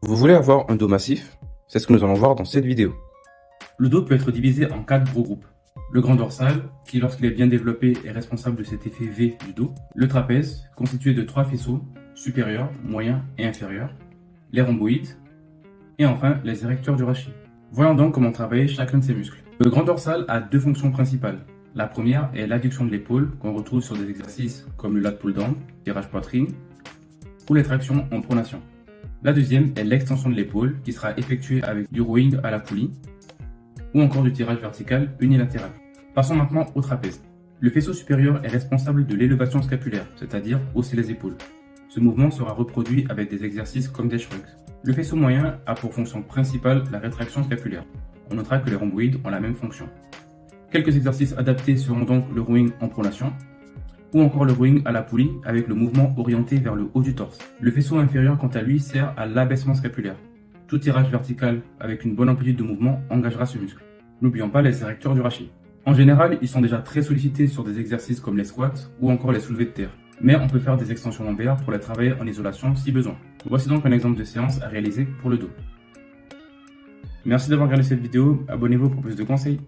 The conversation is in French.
Vous voulez avoir un dos massif? C'est ce que nous allons voir dans cette vidéo. Le dos peut être divisé en 4 gros groupes. Le grand dorsal, qui lorsqu'il est bien développé est responsable de cet effet V du dos. Le trapèze, constitué de 3 faisceaux, supérieur, moyen et inférieur. Les rhomboïdes. Et enfin, les érecteurs du rachis. Voyons donc comment travailler chacun de ces muscles. Le grand dorsal a 2 fonctions principales. La première est l'adduction de l'épaule, qu'on retrouve sur des exercices comme le lat pull down, tirage poitrine, ou les tractions en pronation. La deuxième est l'extension de l'épaule, qui sera effectuée avec du rowing à la poulie, ou encore du tirage vertical unilatéral. Passons maintenant au trapèze. Le faisceau supérieur est responsable de l'élévation scapulaire, c'est-à-dire hausser les épaules. Ce mouvement sera reproduit avec des exercices comme des shrugs. Le faisceau moyen a pour fonction principale la rétraction scapulaire. On notera que les rhomboïdes ont la même fonction. Quelques exercices adaptés seront donc le rowing en pronation, ou encore le rowing à la poulie avec le mouvement orienté vers le haut du torse. Le faisceau inférieur, quant à lui, sert à l'abaissement scapulaire. Tout tirage vertical avec une bonne amplitude de mouvement engagera ce muscle. N'oublions pas les érecteurs du rachis. En général, ils sont déjà très sollicités sur des exercices comme les squats ou encore les soulevés de terre. Mais on peut faire des extensions lombaires pour les travailler en isolation si besoin. Voici donc un exemple de séance à réaliser pour le dos. Merci d'avoir regardé cette vidéo, abonnez-vous pour plus de conseils.